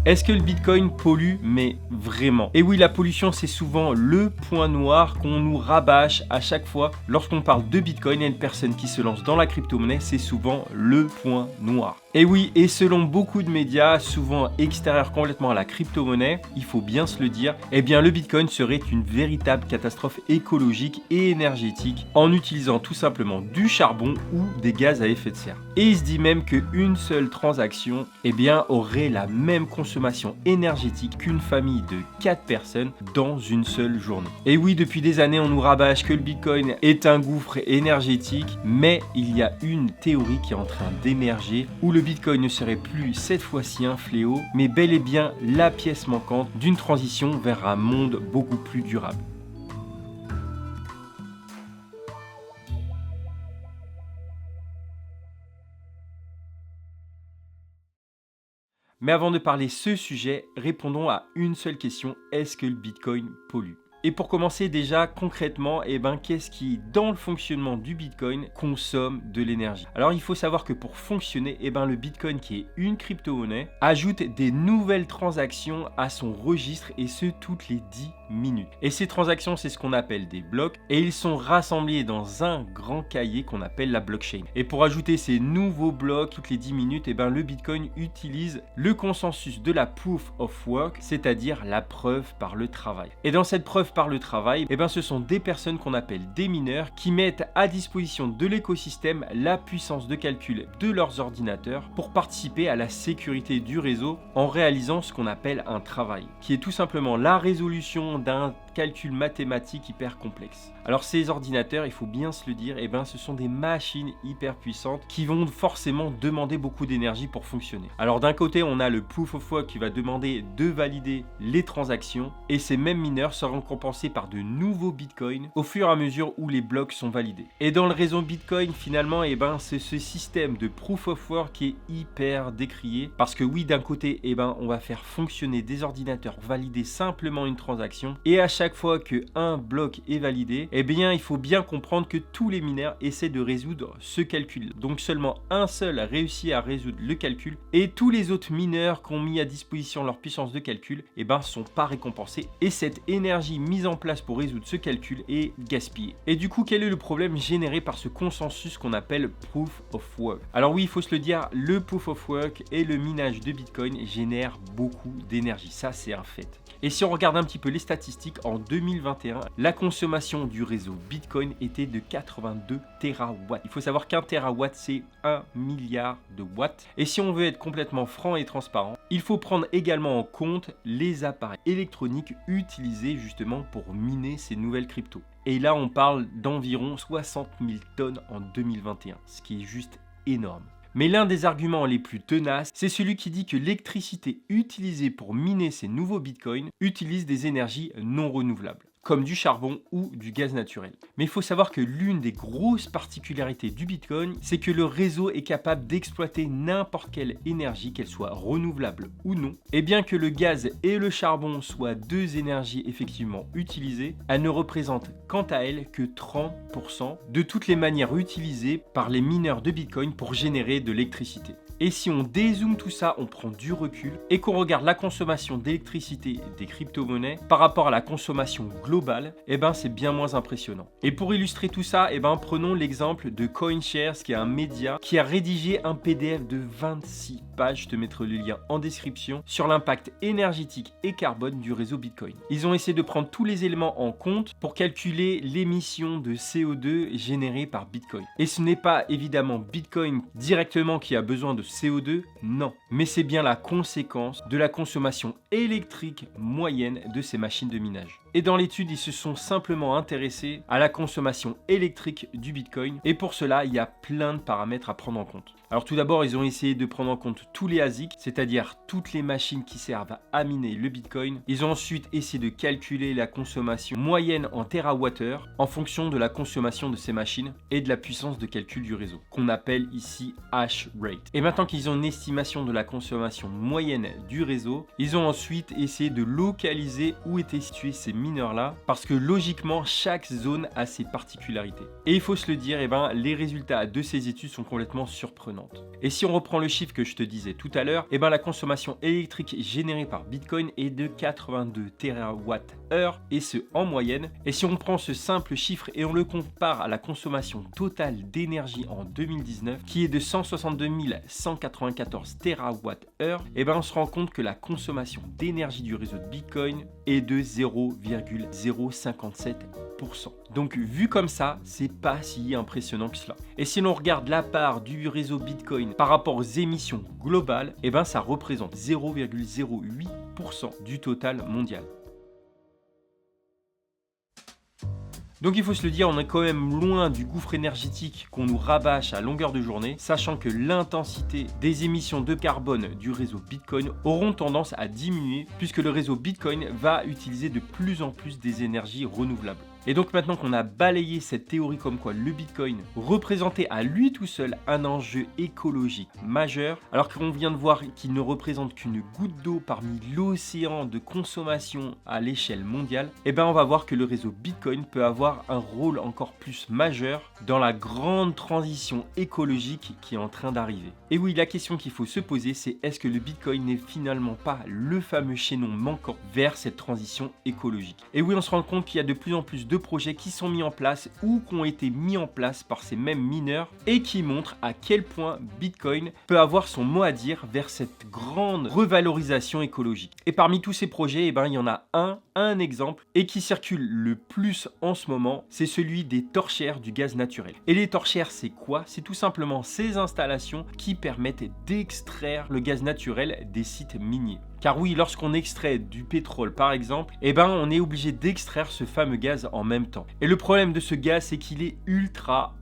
Est-ce que le Bitcoin pollue? Mais vraiment. Et oui, la pollution, c'est souvent le point noir qu'on nous rabâche à chaque fois lorsqu'on parle de Bitcoin et une personne qui se lance dans la crypto-monnaie, c'est souvent le point noir. Et oui, et selon beaucoup de médias, souvent extérieurs complètement à la crypto-monnaie, il faut bien se le dire, eh bien le Bitcoin serait une véritable catastrophe écologique et énergétique en utilisant tout simplement du charbon ou des gaz à effet de serre. Et il se dit même qu'une seule transaction, eh bien, aurait la même consommation énergétique qu'une famille de 4 personnes dans une seule journée. Et oui, depuis des années, on nous rabâche que le Bitcoin est un gouffre énergétique, mais il y a une théorie qui est en train d'émerger où le Bitcoin ne serait plus cette fois-ci un fléau, mais bel et bien la pièce manquante d'une transition vers un monde beaucoup plus durable. Mais avant de parler ce sujet, répondons à une seule question, est-ce que le Bitcoin pollue? Et pour commencer déjà concrètement, qu'est-ce qui dans le fonctionnement du Bitcoin consomme de l'énergie? Alors il faut savoir que pour fonctionner, le Bitcoin qui est une crypto-monnaie ajoute des nouvelles transactions à son registre et ce toutes les 10 minutes. Et ces transactions, c'est ce qu'on appelle des blocs et ils sont rassemblés dans un grand cahier qu'on appelle la blockchain. Et pour ajouter ces nouveaux blocs toutes les 10 minutes, le Bitcoin utilise le consensus de la proof of work, c'est-à-dire la preuve par le travail. Et dans cette preuve par le travail, ce sont des personnes qu'on appelle des mineurs qui mettent à disposition de l'écosystème la puissance de calcul de leurs ordinateurs pour participer à la sécurité du réseau en réalisant ce qu'on appelle un travail, qui est tout simplement la résolution d'un calcul mathématique hyper complexe. Alors ces ordinateurs, il faut bien se le dire, ce sont des machines hyper puissantes qui vont forcément demander beaucoup d'énergie pour fonctionner. Alors d'un côté, on a le proof of work qui va demander de valider les transactions et ces mêmes mineurs seront compensés par de nouveaux bitcoins au fur et à mesure où les blocs sont validés. Et dans le réseau Bitcoin, finalement, c'est ce système de proof of work qui est hyper décrié parce que oui, d'un côté, on va faire fonctionner des ordinateurs valider simplement une transaction et à chaque fois qu'un bloc est validé, il faut bien comprendre que tous les mineurs essaient de résoudre ce calcul. Donc seulement un seul a réussi à résoudre le calcul et tous les autres mineurs qui ont mis à disposition leur puissance de calcul sont pas récompensés et cette énergie mise en place pour résoudre ce calcul est gaspillée. Et du coup, quel est le problème généré par ce consensus qu'on appelle proof of work? Alors oui, il faut se le dire, le proof of work et le minage de Bitcoin génèrent beaucoup d'énergie, ça c'est un fait. Et si on regarde un petit peu les statistiques, en 2021, la consommation du réseau Bitcoin était de 82 terawatts. Il faut savoir qu'un terawatt, c'est 1 milliard de watts. Et si on veut être complètement franc et transparent, il faut prendre également en compte les appareils électroniques utilisés justement pour miner ces nouvelles cryptos. Et là, on parle d'environ 60 000 tonnes en 2021, ce qui est juste énorme. Mais l'un des arguments les plus tenaces, c'est celui qui dit que l'électricité utilisée pour miner ces nouveaux bitcoins utilise des énergies non renouvelables, comme du charbon ou du gaz naturel. Mais il faut savoir que l'une des grosses particularités du Bitcoin, c'est que le réseau est capable d'exploiter n'importe quelle énergie, qu'elle soit renouvelable ou non. Et bien que le gaz et le charbon soient deux énergies effectivement utilisées, elles ne représentent quant à elles que 30% de toutes les manières utilisées par les mineurs de Bitcoin pour générer de l'électricité. Et si on dézoome tout ça, on prend du recul et qu'on regarde la consommation d'électricité des crypto-monnaies par rapport à la consommation globale, c'est bien moins impressionnant. Et pour illustrer tout ça, prenons l'exemple de CoinShares, qui est un média qui a rédigé un PDF de 26 pages, je te mettrai le lien en description, sur l'impact énergétique et carbone du réseau Bitcoin. Ils ont essayé de prendre tous les éléments en compte pour calculer l'émission de CO2 générée par Bitcoin. Et ce n'est pas évidemment Bitcoin directement qui a besoin de CO2, non. Mais c'est bien la conséquence de la consommation électrique moyenne de ces machines de minage. Et dans l'étude, ils se sont simplement intéressés à la consommation électrique du Bitcoin. Et pour cela, il y a plein de paramètres à prendre en compte. Alors tout d'abord, ils ont essayé de prendre en compte tous les ASIC, c'est-à-dire toutes les machines qui servent à miner le Bitcoin. Ils ont ensuite essayé de calculer la consommation moyenne en terawattheure en fonction de la consommation de ces machines et de la puissance de calcul du réseau, qu'on appelle ici hash rate. Et maintenant qu'ils ont une estimation de la consommation moyenne du réseau, ils ont ensuite essayé de localiser où étaient situés ces mineurs-là, parce que logiquement, chaque zone a ses particularités. Et il faut se le dire, les résultats de ces études sont complètement surprenants. impressionnante. Et si on reprend le chiffre que je te disais tout à l'heure, eh ben la consommation électrique générée par Bitcoin est de 82 TWh et ce en moyenne. Et si on prend ce simple chiffre et on le compare à la consommation totale d'énergie en 2019 qui est de 162 194 TWh, eh ben on se rend compte que la consommation d'énergie du réseau de Bitcoin est de 0,057%. Donc vu comme ça, c'est pas si impressionnant que cela. Et si l'on regarde la part du réseau Bitcoin par rapport aux émissions globales, eh ben ça représente 0,08% du total mondial. Donc il faut se le dire, on est quand même loin du gouffre énergétique qu'on nous rabâche à longueur de journée, sachant que l'intensité des émissions de carbone du réseau Bitcoin auront tendance à diminuer puisque le réseau Bitcoin va utiliser de plus en plus des énergies renouvelables. Et donc maintenant qu'on a balayé cette théorie comme quoi le Bitcoin représentait à lui tout seul un enjeu écologique majeur, alors qu'on vient de voir qu'il ne représente qu'une goutte d'eau parmi l'océan de consommation à l'échelle mondiale, eh ben on va voir que le réseau Bitcoin peut avoir un rôle encore plus majeur dans la grande transition écologique qui est en train d'arriver. Et oui, la question qu'il faut se poser, c'est est-ce que le Bitcoin n'est finalement pas le fameux chaînon manquant vers cette transition écologique? Et oui, on se rend compte qu'il y a de plus en plus de projets qui sont mis en place ou qui ont été mis en place par ces mêmes mineurs et qui montrent à quel point Bitcoin peut avoir son mot à dire vers cette grande revalorisation écologique. Et parmi tous ces projets, eh ben, il y en a un exemple et qui circule le plus en ce moment, c'est celui des torchères du gaz naturel. Et les torchères, c'est quoi? C'est tout simplement ces installations qui permettent d'extraire le gaz naturel des sites miniers. Car oui, lorsqu'on extrait du pétrole par exemple, eh ben on est obligé d'extraire ce fameux gaz en même temps. Et le problème de ce gaz, c'est qu'il est ultra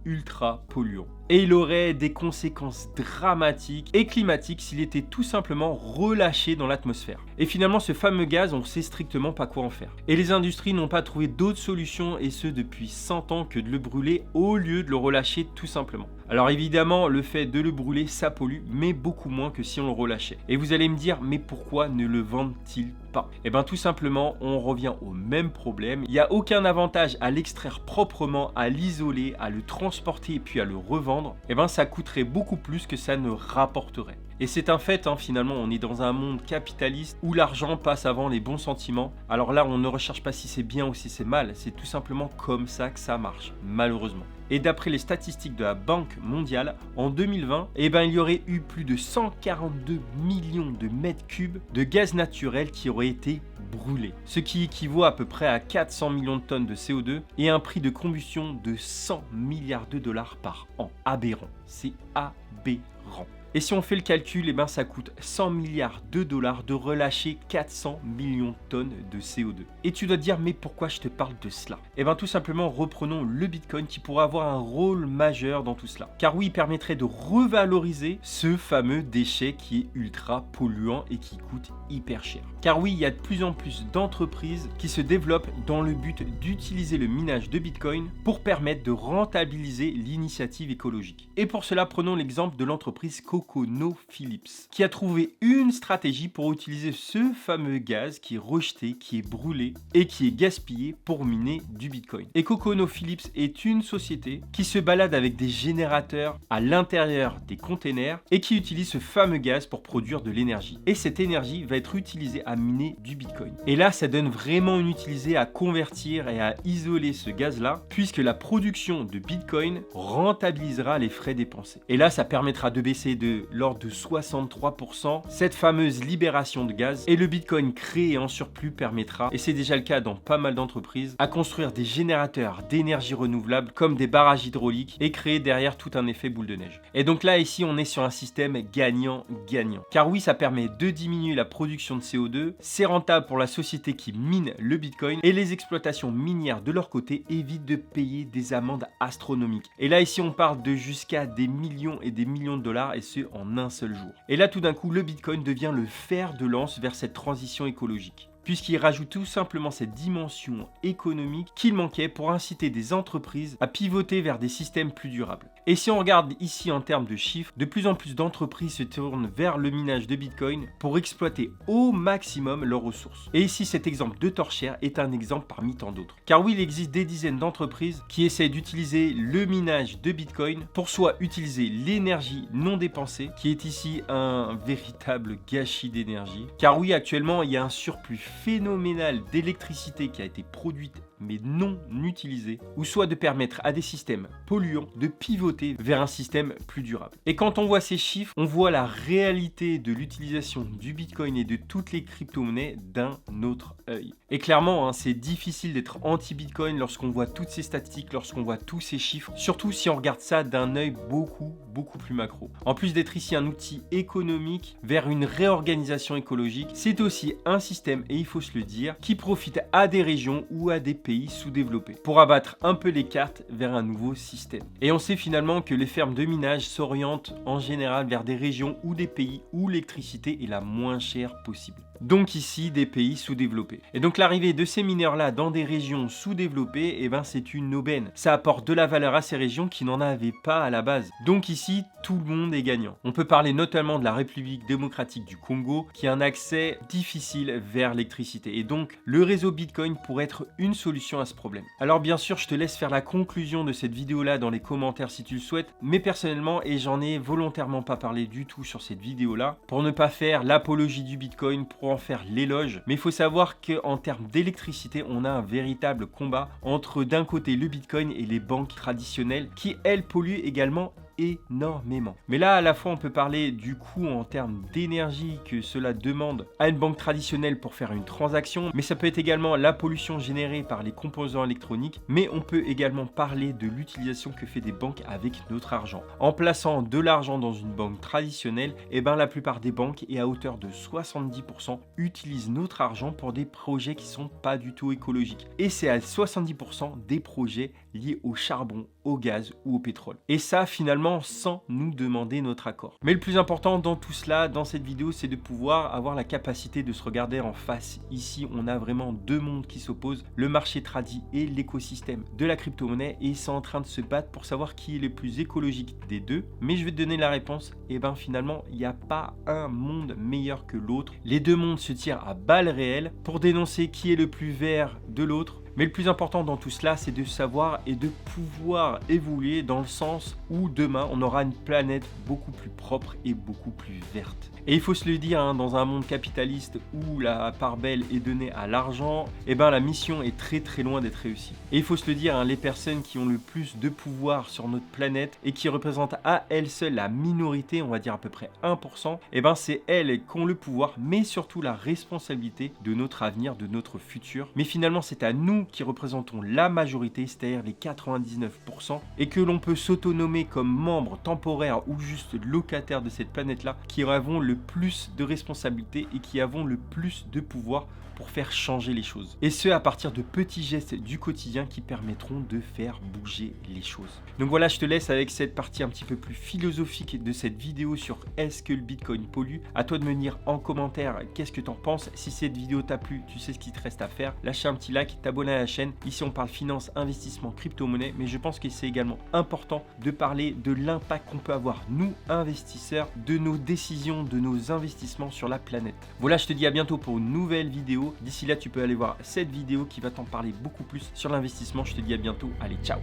polluant. Et il aurait des conséquences dramatiques et climatiques s'il était tout simplement relâché dans l'atmosphère. Et finalement, ce fameux gaz, on ne sait strictement pas quoi en faire. Et les industries n'ont pas trouvé d'autre solution, et ce depuis 100 ans, que de le brûler au lieu de le relâcher tout simplement. Alors évidemment, le fait de le brûler, ça pollue, mais beaucoup moins que si on le relâchait. Et vous allez me dire, mais pourquoi ne le vendent-ils pas? Eh bien tout simplement, on revient au même problème. Il n'y a aucun avantage à l'extraire proprement, à l'isoler, à le transporter et puis à le revendre. Eh bien ça coûterait beaucoup plus que ça ne rapporterait. Et c'est un fait, finalement, on est dans un monde capitaliste où l'argent passe avant les bons sentiments. Alors là, on ne recherche pas si c'est bien ou si c'est mal, c'est tout simplement comme ça que ça marche, malheureusement. Et d'après les statistiques de la Banque mondiale, en 2020, eh ben, il y aurait eu plus de 142 millions de mètres cubes de gaz naturel qui auraient été brûlés. Ce qui équivaut à peu près à 400 millions de tonnes de CO2 et un prix de combustion de 100 milliards de dollars par an. Aberrant, c'est aberrant. Et si on fait le calcul, eh ben ça coûte 100 milliards de dollars de relâcher 400 millions de tonnes de CO2. Et tu dois te dire, mais pourquoi je te parle de cela? Eh bien tout simplement, reprenons le Bitcoin qui pourrait avoir un rôle majeur dans tout cela. Car oui, il permettrait de revaloriser ce fameux déchet qui est ultra polluant et qui coûte hyper cher. Car oui, il y a de plus en plus d'entreprises qui se développent dans le but d'utiliser le minage de Bitcoin pour permettre de rentabiliser l'initiative écologique. Et pour cela, prenons l'exemple de l'entreprise ConocoPhillips, qui a trouvé une stratégie pour utiliser ce fameux gaz qui est rejeté, qui est brûlé et qui est gaspillé pour miner du Bitcoin. Et ConocoPhillips est une société qui se balade avec des générateurs à l'intérieur des containers et qui utilise ce fameux gaz pour produire de l'énergie. Et cette énergie va être utilisée à miner du Bitcoin. Et là, ça donne vraiment une utilité à convertir et à isoler ce gaz-là, puisque la production de Bitcoin rentabilisera les frais dépensés. Et là, ça permettra de baisser de l'ordre de 63% cette fameuse libération de gaz, et le Bitcoin créé en surplus permettra, et c'est déjà le cas dans pas mal d'entreprises, à construire des générateurs d'énergie renouvelable comme des barrages hydrauliques et créer derrière tout un effet boule de neige. Et donc là, ici, on est sur un système gagnant-gagnant. Car oui, ça permet de diminuer la production de CO2, c'est rentable pour la société qui mine le Bitcoin, et les exploitations minières de leur côté évitent de payer des amendes astronomiques. Et là, ici, on parle de jusqu'à des millions et des millions de dollars, et ce en un seul jour. Et là, tout d'un coup, le Bitcoin devient le fer de lance vers cette transition écologique, puisqu'il rajoute tout simplement cette dimension économique qu'il manquait pour inciter des entreprises à pivoter vers des systèmes plus durables. Et si on regarde ici en termes de chiffres, de plus en plus d'entreprises se tournent vers le minage de Bitcoin pour exploiter au maximum leurs ressources. Et ici, cet exemple de Torshare est un exemple parmi tant d'autres. Car oui, il existe des dizaines d'entreprises qui essaient d'utiliser le minage de Bitcoin pour soit utiliser l'énergie non dépensée, qui est ici un véritable gâchis d'énergie. Car oui, actuellement, il y a un surplus phénoménal d'électricité qui a été produite mais non utilisée, ou soit de permettre à des systèmes polluants de pivoter vers un système plus durable. Et quand on voit ces chiffres, on voit la réalité de l'utilisation du Bitcoin et de toutes les crypto-monnaies d'un autre œil. Et clairement, c'est difficile d'être anti-Bitcoin lorsqu'on voit toutes ces statistiques, lorsqu'on voit tous ces chiffres, surtout si on regarde ça d'un œil beaucoup plus macro. En plus d'être ici un outil économique vers une réorganisation écologique, c'est aussi un système, et il faut se le dire, qui profite à des régions ou à des pays sous-développés pour abattre un peu les cartes vers un nouveau système. Et on sait finalement que les fermes de minage s'orientent en général vers des régions ou des pays où l'électricité est la moins chère possible. Donc ici des pays sous-développés. Et donc l'arrivée de ces mineurs-là dans des régions sous-développées, c'est une aubaine. Ça apporte de la valeur à ces régions qui n'en avaient pas à la base. Donc ici, tout le monde est gagnant. On peut parler notamment de la République démocratique du Congo qui a un accès difficile vers l'électricité. Et donc le réseau Bitcoin pourrait être une solution à ce problème. Alors bien sûr, je te laisse faire la conclusion de cette vidéo-là dans les commentaires si tu le souhaites. Mais personnellement, et j'en ai volontairement pas parlé du tout sur cette vidéo-là, pour ne pas faire l'apologie du Bitcoin, pour en faire l'éloge, mais il faut savoir qu'en termes d'électricité, on a un véritable combat entre d'un côté le Bitcoin et les banques traditionnelles qui, elles, polluent également énormément. Mais là, à la fois, on peut parler du coût en termes d'énergie que cela demande à une banque traditionnelle pour faire une transaction, mais ça peut être également la pollution générée par les composants électroniques, mais on peut également parler de l'utilisation que fait des banques avec notre argent. En plaçant de l'argent dans une banque traditionnelle, la plupart des banques, et à hauteur de 70%, utilisent notre argent pour des projets qui sont pas du tout écologiques. Et c'est à 70% des projets liés au charbon, au gaz ou au pétrole. Et ça, finalement, sans nous demander notre accord. Mais le plus important dans tout cela, dans cette vidéo, c'est de pouvoir avoir la capacité de se regarder en face. Ici, on a vraiment deux mondes qui s'opposent, le marché tradi et l'écosystème de la crypto-monnaie, et ils sont en train de se battre pour savoir qui est le plus écologique des deux. Mais je vais te donner la réponse, finalement, il n'y a pas un monde meilleur que l'autre. Les deux mondes se tirent à balles réelles pour dénoncer qui est le plus vert de l'autre. Mais le plus important dans tout cela, c'est de savoir et de pouvoir évoluer dans le sens où demain, on aura une planète beaucoup plus propre et beaucoup plus verte. Et il faut se le dire, dans un monde capitaliste où la part belle est donnée à l'argent, la mission est très loin d'être réussie. Et il faut se le dire, les personnes qui ont le plus de pouvoir sur notre planète et qui représentent à elles seules la minorité, on va dire à peu près 1%, c'est elles qui ont le pouvoir, mais surtout la responsabilité de notre avenir, de notre futur. Mais finalement, c'est à nous qui représentons la majorité, c'est-à-dire les 99%, et que l'on peut s'autonomer comme membre temporaire ou juste locataire de cette planète-là, qui avons le plus de responsabilités et qui avons le plus de pouvoir pour faire changer les choses. Et ce, à partir de petits gestes du quotidien qui permettront de faire bouger les choses. Donc voilà, je te laisse avec cette partie un petit peu plus philosophique de cette vidéo sur est-ce que le Bitcoin pollue. À toi de me dire en commentaire qu'est-ce que tu en penses. Si cette vidéo t'a plu, tu sais ce qu'il te reste à faire. Lâcher un petit like, t'abonner à la chaîne. Ici, on parle finance, investissement, crypto-monnaie, mais je pense que c'est également important de parler de l'impact qu'on peut avoir, nous, investisseurs, de nos décisions, de nos investissements sur la planète. Voilà, je te dis à bientôt pour une nouvelle vidéo. D'ici là, tu peux aller voir cette vidéo qui va t'en parler beaucoup plus sur l'investissement. Je te dis à bientôt. Allez, ciao!